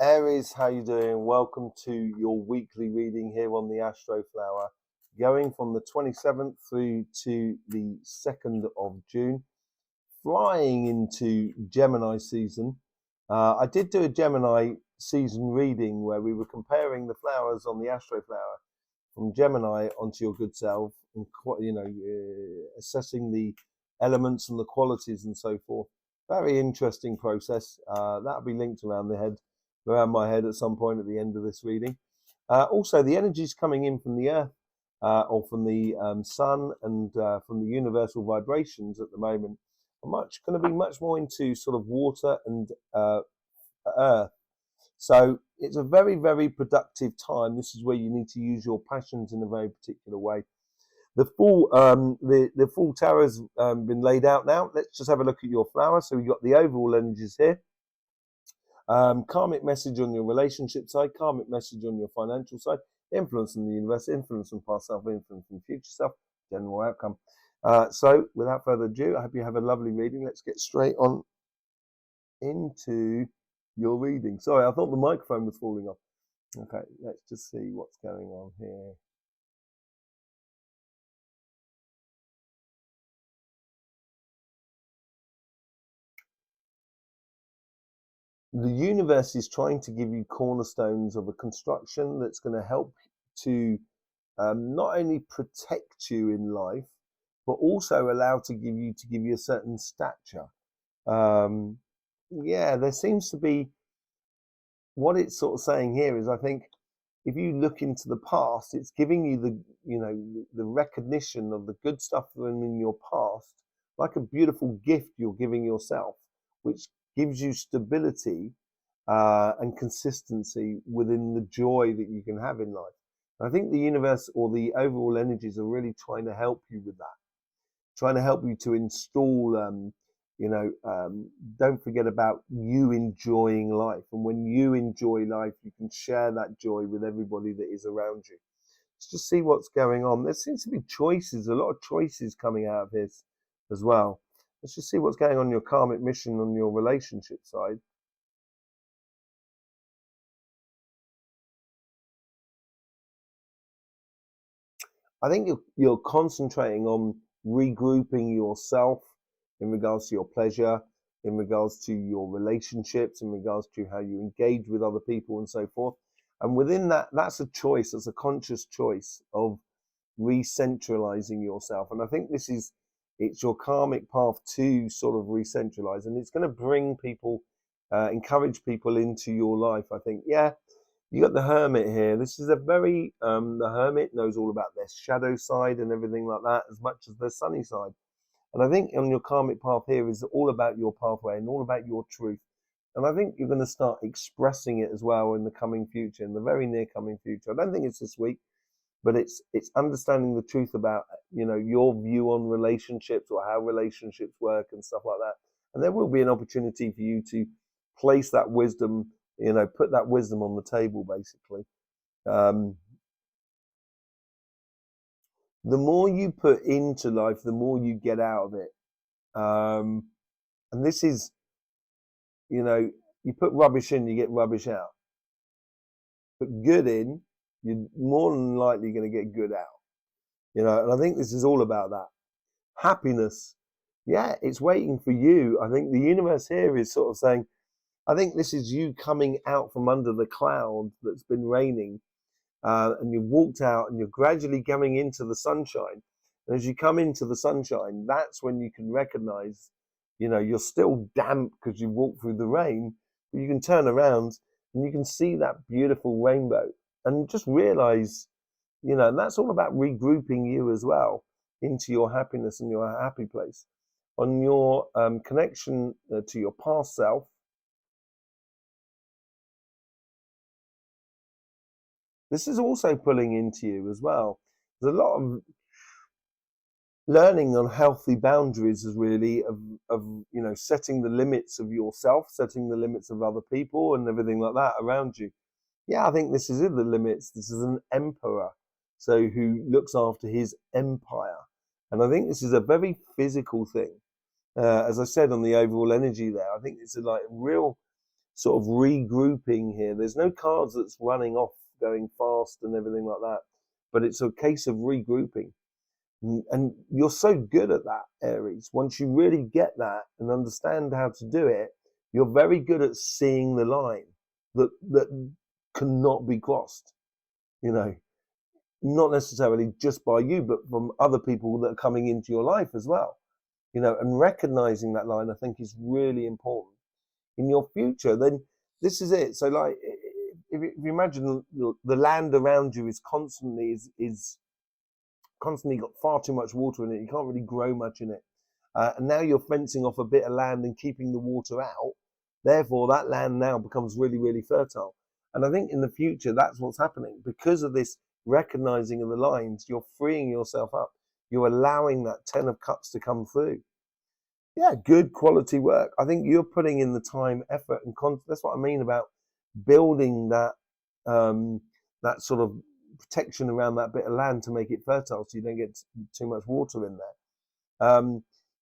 Aries, how you doing? Welcome to your weekly reading here on the Astroflower, going from the 27th through to the 2nd of June, flying into Gemini season. I did do a Gemini season reading where we were comparing the flowers on the Astroflower from Gemini onto your good self, and assessing the elements and the qualities and so forth. Very interesting process. That'll be linked around my head at some point at the end of this reading. Also, the energies coming in from the Earth or from the Sun and from the universal vibrations at the moment are going to be much more into sort of water and Earth. So it's a very, very productive time. This is where you need to use your passions in a very particular way. The full tarot's been laid out now. Let's just have a look at your flower. So we've got the overall energies here. Karmic message on your relationship side, karmic message on your financial side, influence in the universe, influence on past self, influence in future self, general outcome. So without further ado, I hope you have a lovely reading. Let's get straight on into your reading. Sorry, I thought the microphone was falling off. Okay, let's just see what's going on here. The universe is trying to give you cornerstones of a construction that's going to help to not only protect you in life, but also allow to give you a certain stature. There seems to be, what it's sort of saying here is, I think if you look into the past, it's giving you the recognition of the good stuff in your past, like a beautiful gift you're giving yourself, which gives you stability and consistency within the joy that you can have in life. And I think the universe or the overall energies are really trying to help you with that, trying to help you to install, don't forget about you enjoying life. And when you enjoy life, you can share that joy with everybody that is around you. Let's just see what's going on. There seems to be choices, a lot of choices coming out of this as well. Let's just see what's going on in your karmic mission on your relationship side. I think you're concentrating on regrouping yourself in regards to your pleasure, in regards to your relationships, in regards to how you engage with other people and so forth. And within that, that's a choice, that's a conscious choice of re-centralizing yourself. And I think it's your karmic path to sort of re-centralize, and it's going to bring people, encourage people into your life. I think, you got the Hermit here. This is a very, the Hermit knows all about their shadow side and everything like that as much as their sunny side. And I think on your karmic path here is all about your pathway and all about your truth. And I think you're going to start expressing it as well in the coming future, in the very near coming future. I don't think it's this week, but it's understanding the truth about, your view on relationships or how relationships work and stuff like that. And there will be an opportunity for you to place that wisdom, put that wisdom on the table, basically. The more you put into life, the more you get out of it. And this is, you put rubbish in, you get rubbish out. Put good in, you're more than likely going to get good out. And I think this is all about that. Happiness, it's waiting for you. I think the universe here is sort of saying, I think this is you coming out from under the cloud that's been raining, and you've walked out and you're gradually coming into the sunshine. And as you come into the sunshine, that's when you can recognize, you're still damp because you walked through the rain, but you can turn around and you can see that beautiful rainbow and just realize, and that's all about regrouping you as well into your happiness and your happy place. On your connection to your past self, this is also pulling into you as well. There's a lot of learning on healthy boundaries, is really of setting the limits of yourself, setting the limits of other people and everything like that around you. I think this is in the limits. This is an emperor, so who looks after his empire. And I think this is a very physical thing. As I said on the overall energy there, I think it's a real sort of regrouping here. There's no cards that's running off, going fast and everything like that, but it's a case of regrouping. And you're so good at that, Aries. Once you really get that and understand how to do it, you're very good at seeing the line that cannot be crossed. You know, not necessarily just by you, but from other people that are coming into your life as well. You know, and recognizing that line, I think, is really important in your future. Then this is it. So, like, if you imagine the land around you is constantly got far too much water in it. You can't really grow much in it. And now you're fencing off a bit of land and keeping the water out. Therefore, that land now becomes really, really fertile. And I think in the future, that's what's happening. Because of this recognizing of the lines, you're freeing yourself up. You're allowing that 10 of cups to come through. Yeah, good quality work. I think you're putting in the time, effort, and that's what I mean about building that that sort of protection around that bit of land to make it fertile, so you don't get too much water in there.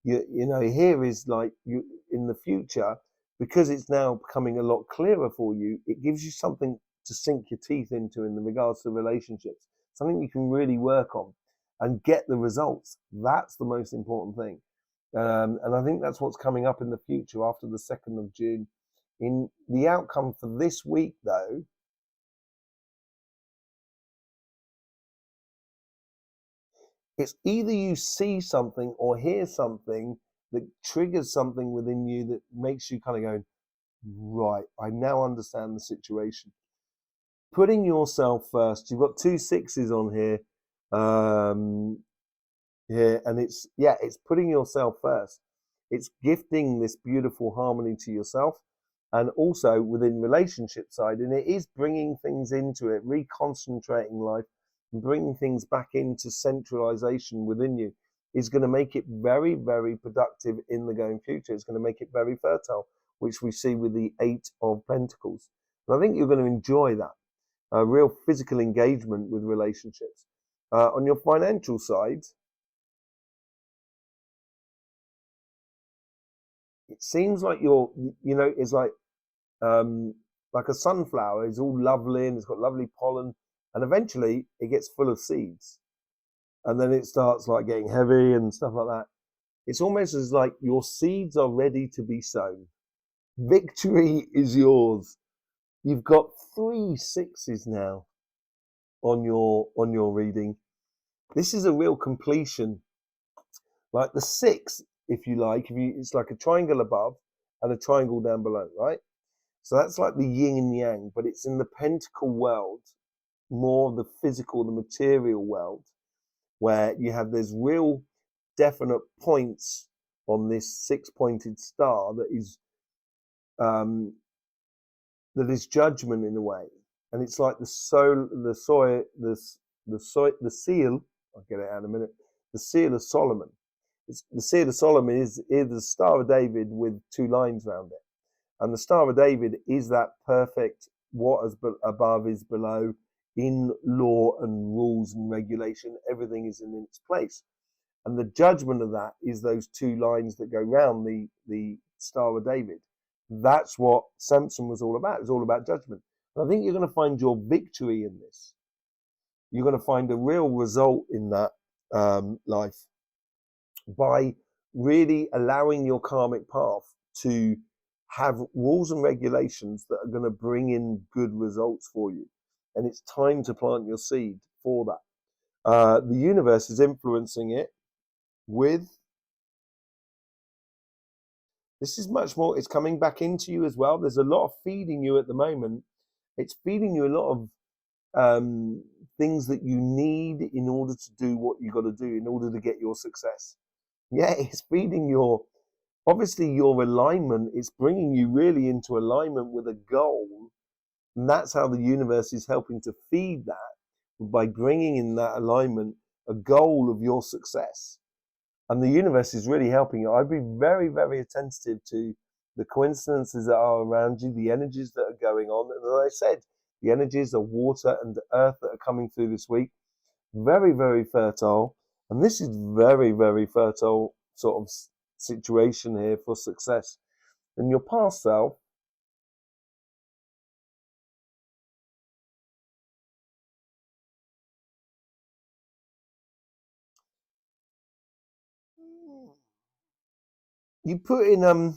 You know, here is like you in the future, because it's now becoming a lot clearer for you. It gives you something to sink your teeth into in regards to relationships, something you can really work on and get the results. That's the most important thing. And I think that's what's coming up in the future after the 2nd of June. In the outcome for this week, though, it's either you see something or hear something that triggers something within you that makes you kind of go, right, I now understand the situation. Putting yourself first. You've got 2 6s on here. Here, and it's putting yourself first. It's gifting this beautiful harmony to yourself, and also within relationship side, and it is bringing things into it, reconcentrating life, and bringing things back into centralization within you is going to make it very, very productive in the going future. It's going to make it very fertile, which we see with the 8 of Pentacles. And I think you're going to enjoy that, a real physical engagement with relationships. On your financial side, it seems like it's like a sunflower. It's all lovely and it's got lovely pollen, and eventually it gets full of seeds, and then it starts like getting heavy and stuff like that. It's almost as like your seeds are ready to be sown. Victory is yours. You've got 3 6s now on your reading. This is a real completion. Like the 6, if you like, it's like a triangle above and a triangle down below, right? So that's like the yin and yang, but it's in the pentacle world, more the physical, the material world, where you have these real definite points on this 6-pointed star that is judgment in a way, and it's like the seal. I'll get it out in a minute. The seal of Solomon. The seal of Solomon is the Star of David with 2 lines around it. And the Star of David is that perfect, what is above is below, in law and rules and regulation. Everything is in its place. And the judgment of that is those 2 lines that go round the Star of David. That's what Samson was all about. It was all about judgment. And I think you're going to find your victory in this. You're going to find a real result in that life by really allowing your karmic path to have rules and regulations that are going to bring in good results for you. And it's time to plant your seed for that. The universe is influencing it with, this is much more, it's coming back into you as well. There's a lot of feeding you at the moment. It's feeding you a lot of things that you need in order to do what you got to do in order to get your success. Yeah, it's feeding obviously your alignment. It's bringing you really into alignment with a goal. And that's how the universe is helping to feed that, by bringing in that alignment, a goal of your success. And the universe is really helping you. I'd be very, very attentive to the coincidences that are around you, the energies that are going on. And as I said, the energies of water and earth that are coming through this week, very, very fertile. And this is very, very fertile sort of situation here for success. And your past self, you put in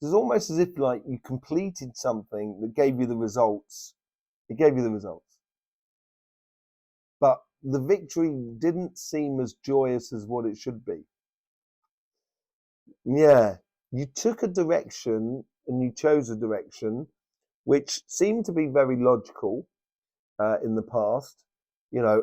it's almost as if like you completed something that gave you the results. It gave you the results, but the victory didn't seem as joyous as what it should be. Yeah, you took a direction and you chose a direction which seemed to be very logical in the past,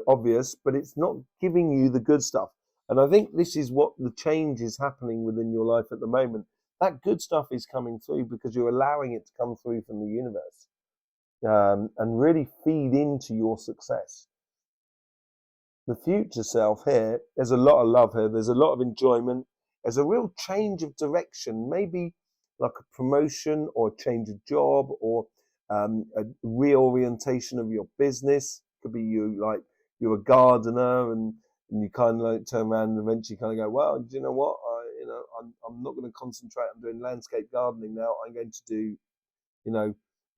obvious, but it's not giving you the good stuff. And I think this is what the change is happening within your life at the moment. That good stuff is coming through because you're allowing it to come through from the universe and really feed into your success. The future self here, there's a lot of love here, there's a lot of enjoyment, there's a real change of direction, maybe like a promotion or a change of job or a reorientation of your business. Could be you're a gardener and you kind of like turn around and eventually kind of go, well, do you know what? I'm not going to concentrate on doing landscape gardening now. I'm going to do,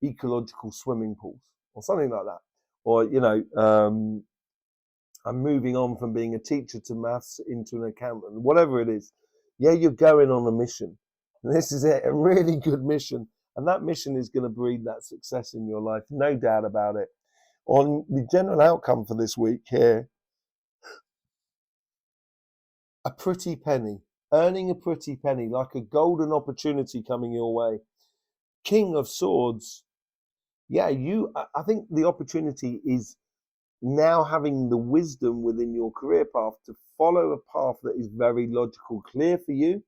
ecological swimming pools or something like that. Or, I'm moving on from being a teacher to maths into an accountant, whatever it is. Yeah, you're going on a mission. And this is it, a really good mission. And that mission is going to breed that success in your life, no doubt about it. On the general outcome for this week here, a pretty penny, earning a pretty penny, like a golden opportunity coming your way. King of Swords. Yeah, I think the opportunity is now having the wisdom within your career path to follow a path that is very logical, clear for you,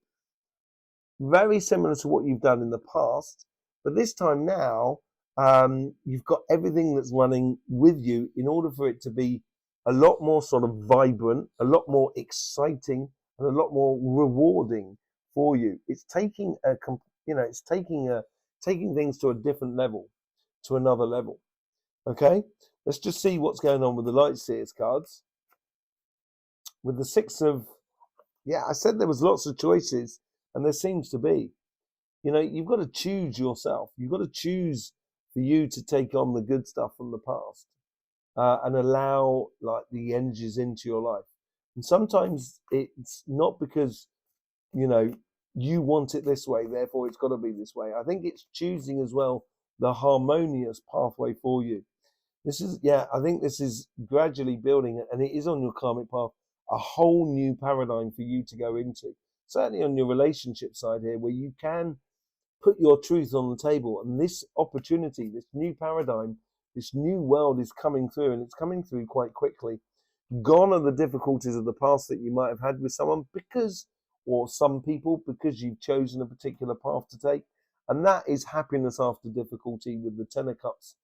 very similar to what you've done in the past, but this time now you've got everything that's running with you in order for it to be a lot more sort of vibrant, a lot more exciting, and a lot more rewarding for you. It's taking taking things to a different level, to another level. Okay, let's just see what's going on with the Light Seers cards. With the Six of, I said there was lots of choices, and there seems to be. You've got to choose yourself. You've got to choose for you to take on the good stuff from the past and allow like the energies into your life. And sometimes it's not because, you want it this way, therefore it's got to be this way. I think it's choosing as well the harmonious pathway for you. I think this is gradually building, and it is on your karmic path, a whole new paradigm for you to go into. Certainly on your relationship side here, where you can put your truth on the table. And this opportunity, this new paradigm, this new world is coming through, and it's coming through quite quickly. Gone are the difficulties of the past that you might have had with someone or some people, because you've chosen a particular path to take. And that is happiness after difficulty with the Ten of Cups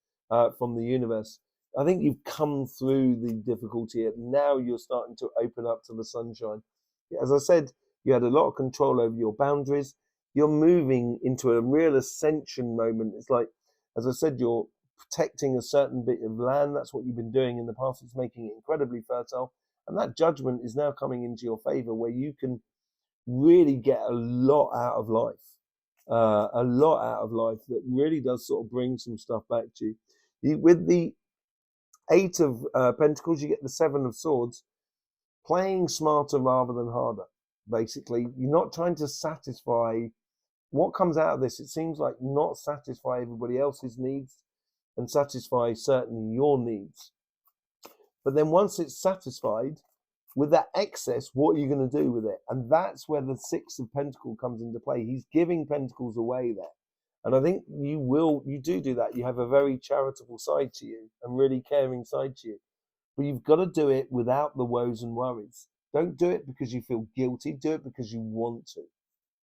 from the universe. I think you've come through the difficulty, and now you're starting to open up to the sunshine. As I said, you had a lot of control over your boundaries. You're moving into a real ascension moment. It's like, as I said, you're protecting a certain bit of land. That's what you've been doing in the past. It's making it incredibly fertile. And that judgment is now coming into your favor, where you can really get a lot out of life. A lot out of life that really does sort of bring some stuff back to you. With the Eight of Pentacles, you get the Seven of Swords. Playing smarter rather than harder, basically. You're not trying to satisfy what comes out of this. It seems like not satisfy everybody else's needs and satisfy certainly your needs. But then once it's satisfied, with that excess, what are you going to do with it? And that's where the Six of Pentacles comes into play. He's giving pentacles away there. And I think you do that. You have a very charitable side to you and really caring side to you. But you've got to do it without the woes and worries. Don't do it because you feel guilty. Do it because you want to,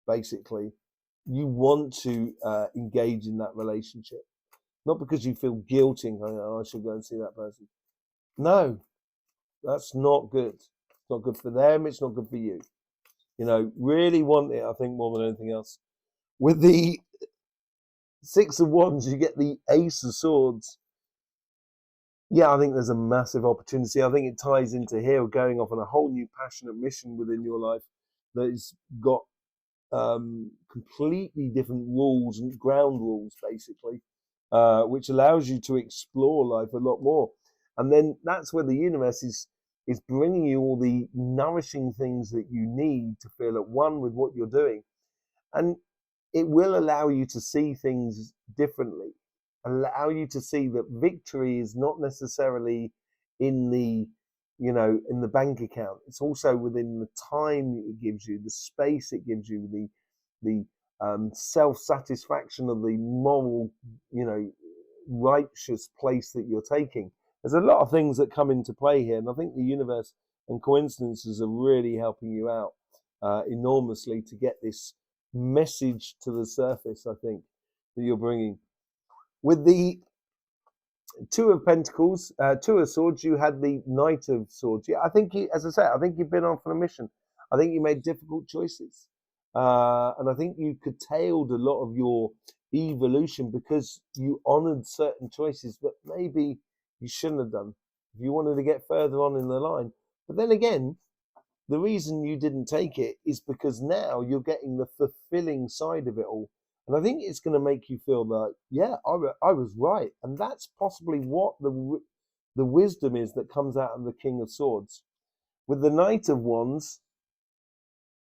basically. You want to engage in that relationship. Not because you feel guilty and going, oh, I should go and see that person. No, that's not good. It's not good for them. It's not good for you. Really want it, I think, more than anything else. With the Six of Wands, you get the Ace of Swords. Yeah, I think there's a massive opportunity. I think it ties into here, going off on a whole new passionate mission within your life that has got completely different rules and ground rules, basically, which allows you to explore life a lot more. And then that's where the universe is is bringing you all the nourishing things that you need to feel at one with what you're doing. And it will allow you to see things differently, allow you to see that victory is not necessarily in the, in the bank account. It's also within the time it gives you, the space it gives you, the self-satisfaction of the moral, righteous place that you're taking. There's a lot of things that come into play here, and I think the universe and coincidences are really helping you out enormously to get this message to the surface, I think, that you're bringing. With the Two of Pentacles, Two of Swords, you had the Knight of Swords. Yeah, I think, as I say, I think you've been off on a mission. I think you made difficult choices. And I think you curtailed a lot of your evolution because you honored certain choices that maybe you shouldn't have done if you wanted to get further on in the line. But then again, the reason you didn't take it is because now you're getting the fulfilling side of it all. And I think it's going to make you feel that, yeah, I was right. And that's possibly what the wisdom is that comes out of the King of Swords. With the Knight of Wands,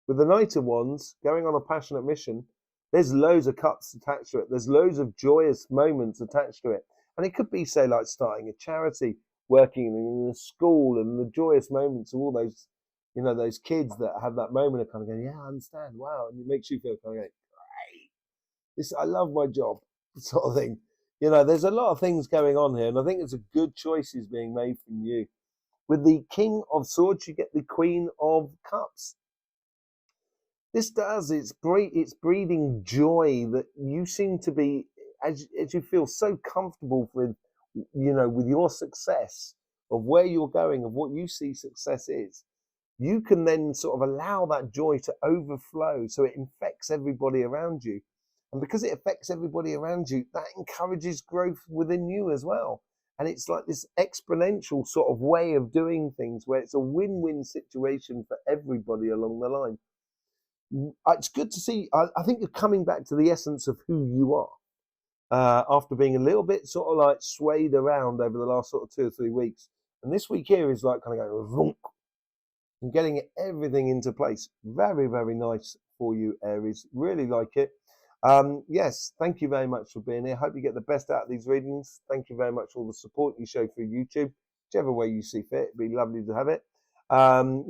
going on a passionate mission, there's loads of cups attached to it. There's loads of joyous moments attached to it. And it could be, say, like starting a charity, working in a school, and the joyous moments of all those, those kids that have that moment of kind of going, yeah, I understand, wow. And it makes you feel kind of like, I love my job, sort of thing. There's a lot of things going on here, and I think it's a good choices being made from you. With the King of Swords, you get the Queen of Cups. This it's breeding joy that you seem to be, as you feel so comfortable with, with your success of where you're going, of what you see success is. You can then sort of allow that joy to overflow so it infects everybody around you. And because it affects everybody around you, that encourages growth within you as well. And it's like this exponential sort of way of doing things where it's a win-win situation for everybody along the line. It's good to see. I think you're coming back to the essence of who you are after being a little bit sort of like swayed around over the last sort of 2 or 3 weeks. And this week here is like kind of going vroom, and getting everything into place. Very, very nice for you, Aries. Really like it. Yes, thank you very much for being here. Hope you get the best out of these readings. Thank you very much for all the support you show through YouTube. Whichever way you see fit, it'd be lovely to have it. I'll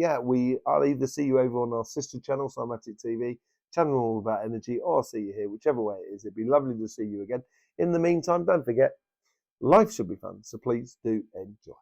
either see you over on our sister channel, Cymatic TV, channel all about energy, or I'll see you here, whichever way it is. It'd be lovely to see you again. In the meantime, don't forget, life should be fun, so please do enjoy.